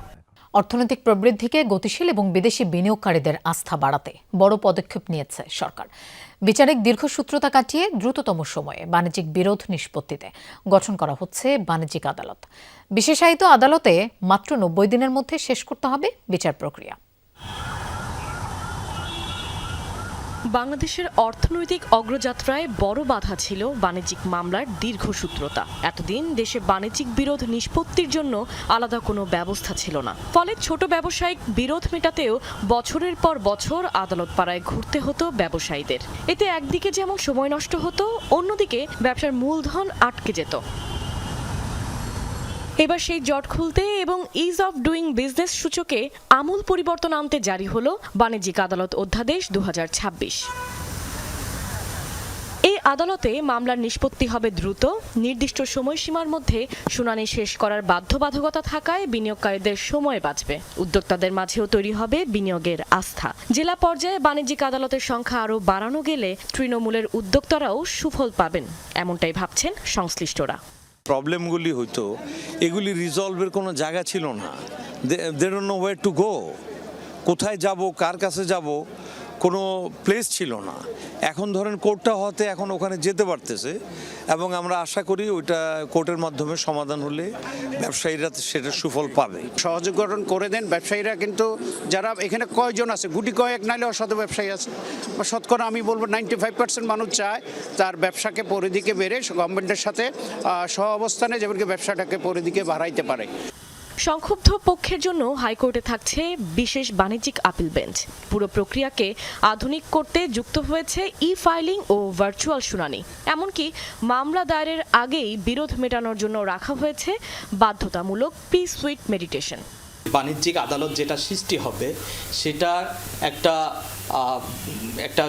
অর্থনৈতিক প্রবৃদ্ধিকে গতিশীল এবং বিদেশি বিনিয়োগকারীদের আস্থা বাড়াতে বড় পদক্ষেপ নিয়েছে সরকার। বিচারিক দীর্ঘসূত্রতা কাটিয়ে দ্রুততম সময়ে বাণিজ্যিক বিরোধ নিষ্পত্তিতে গঠন করা হচ্ছে বাণিজ্যিক আদালত। বিশেষায়িত আদালতে মাত্র 90 দিনের মধ্যে শেষ করতে হবে বিচার প্রক্রিয়া। বাংলাদেশের অর্থনৈতিক অগ্রযাত্রায় বড় বাধা ছিল বাণিজ্যিক মামলার দীর্ঘসূত্রতা। এতদিন দেশে বাণিজ্যিক বিরোধ নিষ্পত্তির জন্য আলাদা কোনো ব্যবস্থা ছিল না। ফলে ছোট ব্যবসায়িক বিরোধ মেটাতেও বছরের পর বছর আদালত পাড়ায় ঘুরতে হতো ব্যবসায়ীদের। এতে একদিকে যেমন সময় নষ্ট হতো, অন্যদিকে ব্যবসার মূলধন আটকে যেত। এবার সেই জট খুলতে এবং ইজ অফ ডুইং বিজনেস সূচকে আমূল পরিবর্তন আনতে জারি হলো বাণিজ্যিক আদালত অধ্যাদেশ 2026। এই আদালতে মামলার নিষ্পত্তি হবে দ্রুত, নির্দিষ্ট সময়সীমার মধ্যে শুনানি শেষ করার বাধ্যবাধকতা থাকায় বিনিয়োগকারীদের সময় বাঁচবে। উদ্যোক্তাদের মাঝেও তৈরি হবে বিনিয়োগের আস্থা। জেলা পর্যায়ে বাণিজ্যিক আদালতের সংখ্যা আরও বাড়ানো গেলে তৃণমূলের উদ্যোক্তারাও সুফল পাবেন, এমনটাই ভাবছেন সংশ্লিষ্টরা। প্রবলেমগুলি হইতো, এগুলি রিজলভের কোনো জায়গা ছিল না। They don't know where to go, কোথায় যাব, কার কাছে যাব, কোনো প্লেস ছিল না। এখন ধরেন কোর্টটা হতে এখন ওখানে যেতে পারতেছে, এবং আমরা আশা করি ওইটা কোর্টের মাধ্যমে সমাধান হলে ব্যবসায়ীরা সেটা সুফল পাবে। সহযোগীকরণ করে দেন ব্যবসায়ীরা, কিন্তু যারা এখানে কয়জন আছে, গুটি কয়েক নাইলে অসাধু ব্যবসায়ী আছে, শতকরা আমি বলবো 95% মানুষ চায় তার ব্যবসাকে পরিধিকে বেড়ে গভর্নমেন্টের সাথে সহ অবস্থানে যেমনকি ব্যবসাটাকে পরিধিকে বাড়াইতে পারে। সংক্ষুব্ধ পক্ষের জন্য হাইকোর্টে থাকছে বিশেষ বাণিজ্যিক আপিল বেঞ্চ। পুরো প্রক্রিয়াকে আধুনিক করতে যুক্ত হয়েছে ই-ফাইলিং ও ভার্চুয়াল শুনানি। এমনকি মামলা দায়েরের আগেই বিরোধ মেটানোর জন্য রাখা হয়েছে বাধ্যতামূলক পি-সুইট মেডিটেশন। বাণিজ্যিক আদালত যেটা সৃষ্টি হবে সেটা একটা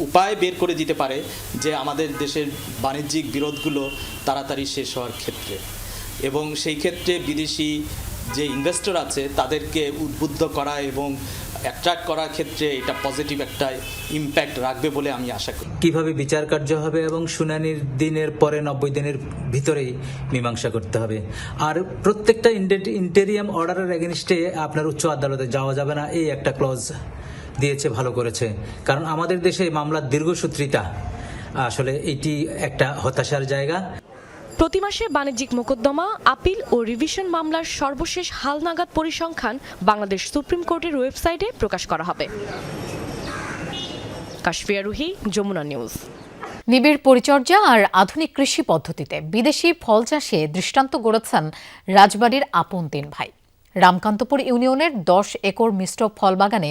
উপায় বের করে দিতে পারে যে আমাদের দেশের বাণিজ্যিক বিরোধগুলো তাড়াতাড়ি শেষ হওয়ার ক্ষেত্রে, এবং সেই ক্ষেত্রে বিদেশি যে ইনভেস্টর আছে তাদেরকে উদ্বুদ্ধ করা এবং অ্যাট্রাক্ট করার ক্ষেত্রে এটা পজিটিভ একটা ইম্প্যাক্ট রাখবে বলে আমি আশা করি। কিভাবে বিচার কার্য হবে এবং শুনানির দিনের পরে 90 দিনের ভিতরেই মীমাংসা করতে হবে। আর প্রত্যেকটা ইন্টেরিয়াম অর্ডারের এগেনস্টে আপনার উচ্চ আদালতে যাওয়া যাবে না, এই একটা ক্লজ দিয়েছে, ভালো করেছে। কারণ আমাদের দেশে মামলার দীর্ঘসূত্রিতা আসলে এটি একটা হতাশার জায়গা। প্রতি মাসে বাণিজ্যিক মোকদ্দমা, আপিল ও রিভিশন মামলার সর্বশেষ হালনাগাদ পরিসংখ্যান বাংলাদেশ সুপ্রিম কোর্টের ওয়েবসাইটে প্রকাশ করা হবে। কাশফিয়া রুহি, যমুনা নিউজ। নিবিড় পরিচর্যা আর আধুনিক কৃষি পদ্ধতিতে বিদেশি ফল চাষে দৃষ্টান্ত গড়েছেন রাজবাড়ীর আপন 3 ভাই। রামকান্তপুর ইউনিয়নের 10 একর মিশ্র ফল বাগানে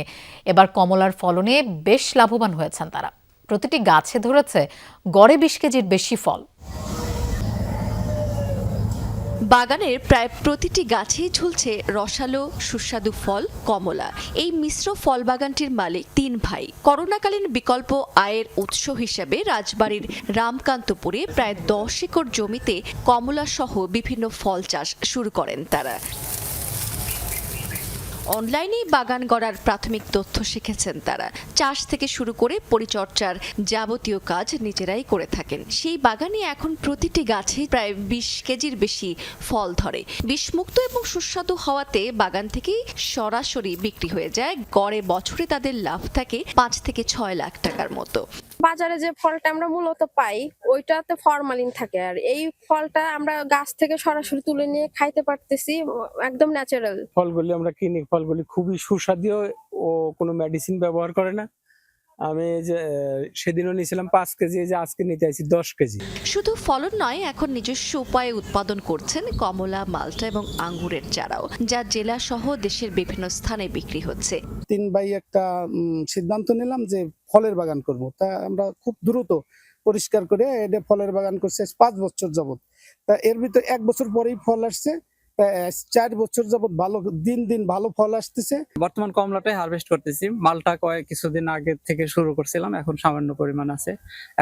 এবার কমলার ফলনে বেশ লাভবান হয়েছেন তারা। প্রতিটি গাছে ধরেছে গড়ে 20 কেজির বেশি ফল। বাগানের প্রায় প্রতিটি গাছেই ঝুলছে রসালো সুস্বাদু ফল কমলা। এই মিশ্র ফল বাগানটির মালিক 3 ভাই। করোনাকালীন বিকল্প আয়ের উৎস হিসেবে রাজবাড়ীর রামকান্তপুরে প্রায় 10 একর জমিতে কমলা সহ বিভিন্ন ফল চাষ শুরু করেন তারা। অনলাইনেই বাগান গড়ার প্রাথমিক তথ্য শিখেছেন তারা। চাষ থেকে শুরু করে পরিচর্যার যাবতীয় কাজ নিজেরাই করে থাকেন। সেই বাগানে এখন প্রতিটি গাছেই প্রায় 20 কেজির বেশি ফল ধরে। বিষমুক্ত এবং সুস্বাদু হওয়াতে বাগান থেকেই সরাসরি বিক্রি হয়ে যায়। গড়ে বছরে তাদের লাভ থাকে 5 থেকে 6 লাখ টাকার মতো। বাজারে যে ফলটা আমরা মূলত পাই ওইটাতে ফরমালিন থাকে, আর এই ফলটা আমরা গাছ থেকে সরাসরি তুলে নিয়ে খাইতে পারতেছি, একদম ন্যাচারাল। ফলগুলি আমরা কিনি, ফলগুলি খুবই সুস্বাদু ও কোনো মেডিসিন ব্যবহার করে না। আমি যে সেদিনও নিয়েছিলাম 5 কেজি, যে আজকে নিতে আইছি 10 কেজি। শুধু ফলন নয়, এখন নিজস্ব উপায়ে উৎপাদন করছেন কমলা, মালটা এবং আঙ্গুরের চারাও, যা জেলা সহ দেশের বিভিন্ন স্থানে বিক্রি হচ্ছে। 3 ভাই একটা সিদ্ধান্ত নিলাম যে ফলের বাগান করব। তা আমরা খুব দ্রুত পরিষ্কার করে এটা ফলের বাগান করছে 5 বছর যাবত। তা এর ভিতরে 1 বছর পরেই ফল আসছে, 4 বছর যাবত ভালো দিন ভালো ফল আসতেছে। বর্তমান কমলাটাই হারভেস্ট করতেছি। মালটা কিছুদিন আগে থেকে শুরু করছিলাম, এখন সামান্য পরিমাণ আছে।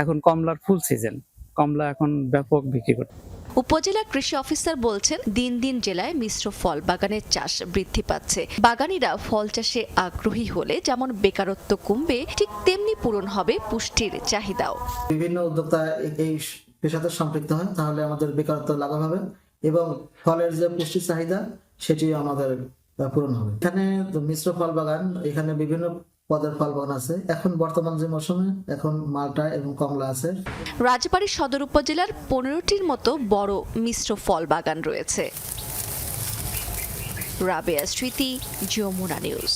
এখন কমলার ফুল সিজন, কমলা এখন ব্যাপক বিক্রি করতে। উপজেলা কৃষি অফিসার বলছেন দিন দিন জেলায় মিশ্র ফল বাগানের চাষ বৃদ্ধি পাচ্ছে। বাগানীরা ফল চাষে আগ্রহী হলে যেমন বেকারত্ব কমবে, ঠিক তেমনি পূরণ হবে পুষ্টির চাহিদাও। বিভিন্ন উদ্যোক্তা এই পেশাতে সম্পৃক্ত হয়, তাহলে আমাদের বেকারত্ব লাঘব হবে এবং ফলের যে পুষ্টি চাহিদা সেটি আমাদের পূরণ হবে। এখানে মিশ্র ফল বাগান, এখানে বিভিন্ন পদের ফল বাগান আছে। এখন বর্তমান যে মৌসুমে এখন মালটা এবং কমলা আছে। রাজবাড়ী সদর উপজেলার 15টির মতো বড় মিশ্র ফল বাগান রয়েছে। রাবেয়া স্মৃতি, যমুনা নিউজ।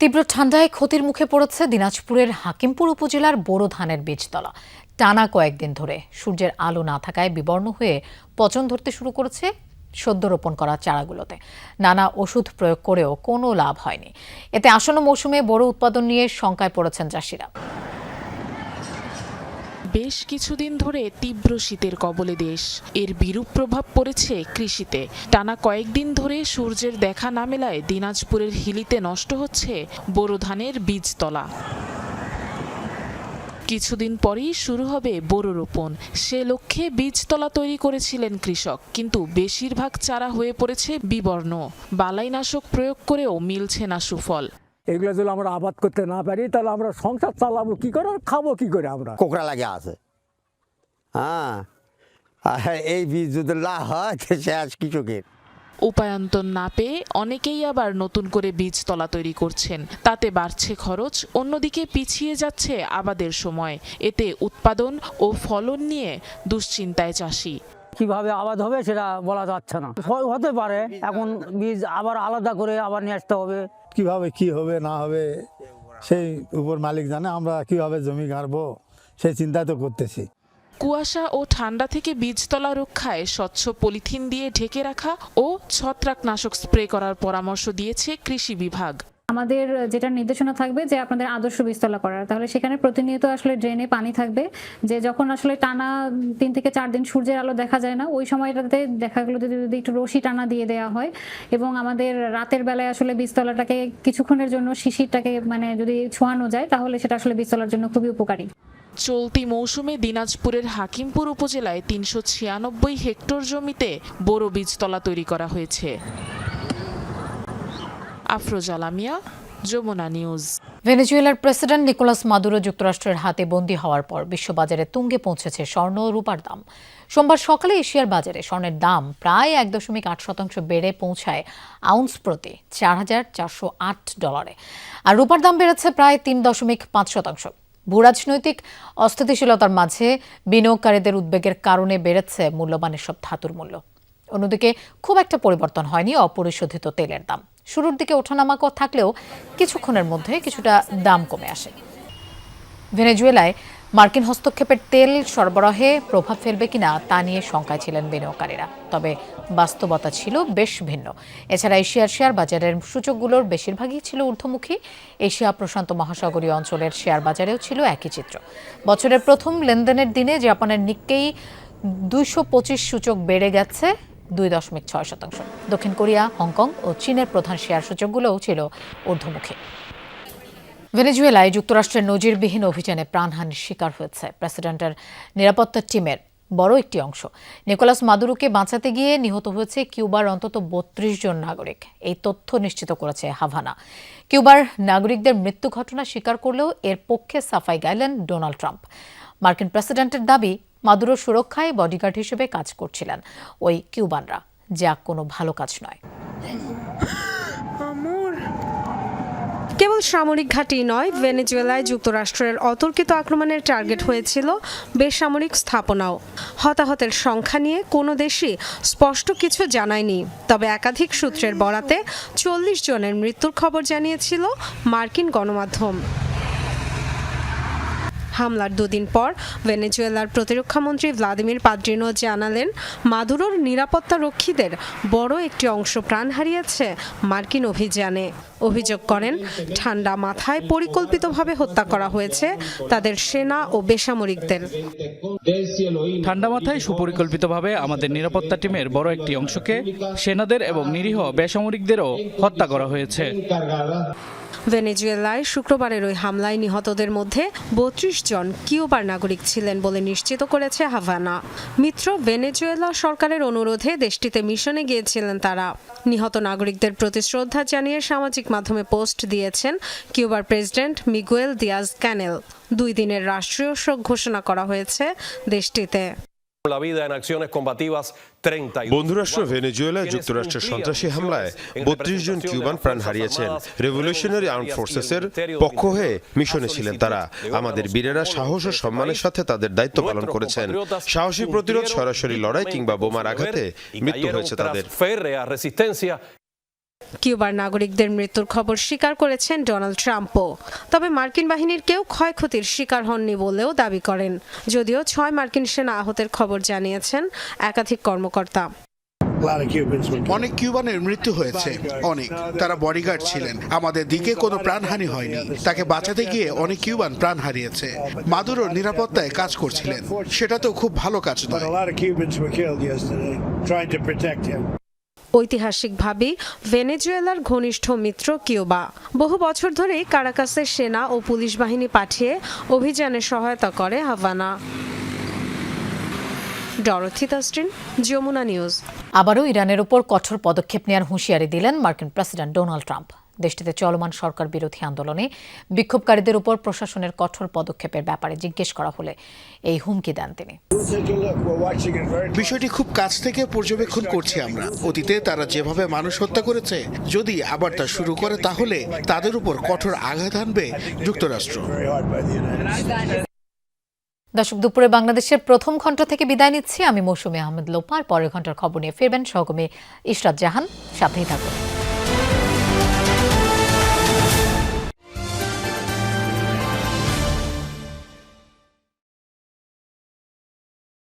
তীব্র ঠান্ডায় ক্ষতির মুখে পড়েছে দিনাজপুরের হাকিমপুর উপজেলার বোরো ধানের বীজতলা। টানা কয়েকদিন ধরে সূর্যের আলো না থাকায় বিবর্ণ হয়ে পচন ধরতে শুরু করেছে সদ্য রোপণ করা চারাগুলোতে। নানা ওষুধ প্রয়োগ করেও কোনো লাভ হয়নি। এতে আসন্ন মৌসুমে বড় উৎপাদন নিয়ে শঙ্কায় পড়েছেন চাষিরা। বেশ কিছুদিন ধরে তীব্র শীতের কবলে দেশ, এর বিরূপ প্রভাব পড়েছে কৃষিতে। টানা কয়েকদিন ধরে সূর্যের দেখা না মেলায় দিনাজপুরের হিলিতে নষ্ট হচ্ছে বোরো ধানের বীজতলা। কিছুদিন পরেই শুরু হবে বোরো রোপণ। সে লক্ষ্যে বীজতলা তৈরি করেছিলেন কৃষক, কিন্তু বেশিরভাগ চারা হয়ে পড়েছে বিবর্ণ। বালাইনাশক প্রয়োগ করেও মিলছে না সুফল। এগুলো যদি আমরা আবাদ করতে না পারি তাহলে আমরা সংসার চালাবো কি করে, খাবো কি করে? আমরা কোকড়া লাগে আছে। হ্যাঁ, এই বীজ যদি না হয় শেষ কৃষকের। উপায়ন্তর না পেয়ে অনেকেই আবার নতুন করে বীজতলা তৈরি করছেন, তাতে বাড়ছে খরচ, অন্যদিকে পিছিয়ে যাচ্ছে আবাদের সময়। এতে উৎপাদন ও ফলন নিয়ে দুশ্চিন্তায় চাষি। কিভাবে আবাদ হবে সেটা বলা যাচ্ছে না, হতে পারে এখন বীজ আবার আলাদা করে আবার নিয়ে আসতে হবে। কিভাবে কি হবে না হবে সেই উপর মালিক জানে, আমরা কিভাবে জমি গাড়বো সেই চিন্তা তো করতেছি। কুয়াশা ও ঠান্ডা থেকে বীজতলা রক্ষায় স্বচ্ছ পলিথিন দিয়ে ঢেকে রাখা ও ছত্রাকনাশক স্প্রে করার পরামর্শ দিয়েছে কৃষি বিভাগ। আমাদের যেটা নির্দেশনা থাকবে যে আপনাদের আদর্শ বীজতলা করার, তাহলে সেখানে প্রতিনিয়ত আসলে ড্রেনে পানি থাকবে, যে যখন আসলে টানা 3 থেকে 4 দিন সূর্যের আলো দেখা যায় না, ওই সময়টাতে দেখা গেলো যদি একটু রশি টানা দিয়ে দেওয়া হয় এবং আমাদের রাতের বেলায় আসলে বীজতলাটাকে কিছুক্ষণের জন্য শিশিরটাকে যদি ছোঁয়ানো যায়, তাহলে সেটা আসলে বীজতলার জন্য খুবই উপকারী। চলতি মৌসুমে দিনাজপুরের হাকিমপুর উপজেলায় 396 হেক্টর জমিতে বোরো বীজতলা তৈরি করা হয়েছে। আফরোজা লামিয়া, যমুনা নিউজ। ভেনেজুয়েলার প্রেসিডেন্ট নিকোলাস মাদুরো যুক্তরাষ্ট্রের হাতে বন্দী হওয়ার পর বিশ্ববাজারে তুঙ্গে পৌঁছেছে স্বর্ণ ও রূপার দাম। সোমবার সকালে এশিয়ার বাজারে স্বর্ণের দাম প্রায় 1.8% বেড়ে পৌঁছায় আউন্স প্রতি $4,408, আর রূপার দাম বেড়েছে প্রায় 3.5%। ভূরাজনৈতিক অস্থিতিশীলতার মাঝে বিনিয়োগকারীদের উদ্বেগের কারণে বেড়েছে মূল্যবান এসব ধাতুর মূল্য। অন্যদিকে খুব একটা পরিবর্তন হয়নি অপরিশোধিত তেলের দাম। শুরুর দিকে ওঠানামা থাকলেও কিছুক্ষণের মধ্যে কিছুটা দাম কমে আসে। ভেনেজুয়েলায় মার্কিন হস্তক্ষেপের তেল সরবরাহে প্রভাব ফেলবে কিনা তা নিয়ে শঙ্কায় ছিলেন বিনিয়োগকারীরা, তবে বাস্তবতা ছিল বেশ ভিন্ন। এছাড়া এশিয়ার শেয়ার বাজারের সূচকগুলোর বেশিরভাগই ছিল ঊর্ধ্বমুখী। এশিয়া প্রশান্ত মহাসাগরীয় অঞ্চলের শেয়ার বাজারেও ছিল একই চিত্র। বছরের প্রথম লেনদেনের দিনে জাপানের নিক্কেই 225 সূচক বেড়ে গেছে 2.6%। দক্ষিণ কোরিয়া, হংকং ও চীনের প্রধান শেয়ার সূচকগুলোও ছিল ঊর্ধ্বমুখী। ভেনেজুয়েলায় যুক্তরাষ্ট্রের নজিরবিহীন অভিযানে প্রাণহানির শিকার হয়েছে প্রেসিডেন্টের নিরাপত্তা টিমের বড় একটি অংশ। নিকোলাস মাদুরোকে বাঁচাতে গিয়ে নিহত হয়েছে কিউবার অন্তত 32 জন নাগরিক। এই তথ্য নিশ্চিত করেছে হাভানা। কিউবার নাগরিকদের মৃত্যু ঘটনা স্বীকার করলেও এর পক্ষে সাফাই গাইলেন ডোনাল্ড ট্রাম্প। মার্কিন প্রেসিডেন্টের দাবি, মাদুরোর সুরক্ষায় বডিগার্ড হিসেবে কাজ করছিলেন ওই কিউবানরা, যা কোনো ভালো কাজ নয়। কেবল সামরিক ঘাঁটি নয়, ভেনেজুয়েলায় যুক্তরাষ্ট্রের অতর্কিত আক্রমণের টার্গেট হয়েছিল বেসামরিক স্থাপনাও। হতাহতের সংখ্যা নিয়ে কোনো দেশই স্পষ্ট কিছু জানায়নি, তবে একাধিক সূত্রের বরাতে 40 জনের মৃত্যুর খবর জানিয়েছিল মার্কিন গণমাধ্যম। হামলার 2 দিন পর ভেনেজুয়েলার প্রতিরক্ষামন্ত্রী ভ্লাদিমির পাদ্রিনো জানালেন, মাদুরোর নিরাপত্তা রক্ষীদের বড় একটি অংশ প্রাণ হারিয়েছে মার্কিন অভিযানে। অভিযোগ করেন, ঠান্ডা মাথায় পরিকল্পিতভাবে হত্যা করা হয়েছে তাদের সেনা ও বেসামরিকদের। ঠান্ডা মাথায় সুপরিকল্পিতভাবে আমাদের নিরাপত্তা টিমের বড় একটি অংশকে সেনাদের এবং নিরীহ বেসামরিকদেরও হত্যা করা হয়েছে। ভেনেজুয়েলায় শুক্রবারের ওই হামলায় নিহতদের মধ্যে 32 জন কিউবার নাগরিক ছিলেন বলে নিশ্চিত করেছে হাভানা। মিত্র ভেনেজুয়েলা সরকারের অনুরোধে দেশটিতে মিশনে গিয়েছিলেন তারা। নিহত নাগরিকদের প্রতি শ্রদ্ধা জানিয়ে সামাজিক মাধ্যমে পোস্ট দিয়েছেন কিউবার প্রেসিডেন্ট মিগুয়েল দিয়াজ ক্যানেল। 2 দিনের রাষ্ট্রীয় শোক ঘোষণা করা হয়েছে দেশটিতে। বন্ধুরাষ্ট্র ভেনেজুয়েলায় যুক্তরাষ্ট্রের সন্ত্রাসী হামলায় 32 জন কিউবান প্রাণ হারিয়েছেন। রেভলিউশনারি আর্মড ফোর্সেসের পক্ষ হয়ে মিশনে ছিলেন তারা। আমাদের বীরেরা সাহস ও সম্মানের সাথে তাদের দায়িত্ব পালন করেছেন। সাহসী প্রতিরোধ, সরাসরি লড়াই কিংবা বোমার আঘাতে মৃত্যু হয়েছে তাদের। কিউবার নাগরিকদের মৃত্যুর খবর স্বীকার করেছেন ডোনাল্ড ট্রাম্পও, তবে মার্কিন বাহিনীর কেউ ক্ষয়ক্ষতির শিকার হননি বলেও দাবি করেন। যদিও 6 মার্কিন সেনা আহতের খবর জানিয়েছেন একাধিক কর্মকর্তা। অনেক কিউবানের মৃত্যু হয়েছে, অনেক। তারা বডিগার্ড ছিলেন। আমাদের দিকে কোনো প্রাণহানি হয়নি। তাকে বাঁচাতে গিয়ে অনেক কিউবান প্রাণ হারিয়েছে। মাদুরোর নিরাপত্তায় কাজ করছিলেন, সেটা তো খুব ভালো কাজ নয়। ঐতিহাসিকভাবেই ভেনেজুয়েলার ঘনিষ্ঠ মিত্র কিউবা। বহু বছর ধরেই কারাকাসের সেনা ও পুলিশ বাহিনী পাঠিয়ে অভিযানে সহায়তা করে Havana. Dorothy Tustin, Jamuna news. আবারও ইরানের উপর কঠোর পদক্ষেপ নেওয়ার হুঁশিয়ারি দিলেন মার্কিন প্রেসিডেন্ট ডোনাল্ড ট্রাম্প। দেশটিতে চলমান সরকার বিরোধী আন্দোলনে বিক্ষোভকারীদের উপর প্রশাসনের কঠোর পদক্ষেপের ব্যাপারে জিজ্ঞেস করা হলে এই হুমকি দেন তিনি। বিষয়টি খুব কাছ থেকে পর্যবেক্ষণ করছি আমরা। অতীতে তারা যেভাবে মানুষ হত্যা করেছে, যদি আবার তা শুরু করে তাহলে তাদের উপর কঠোর আঘাত হানবে যুক্তরাষ্ট্র। দর্শক, দুপুরে বাংলাদেশের প্রথম ঘন্টা থেকে বিদায় নিচ্ছি আমি মৌসুমী আহমেদ লোপা। পরের ঘন্টার খবর নিয়ে ফিরবেন সহকর্মী ইশরাত জাহান। সাথেই থাকুন।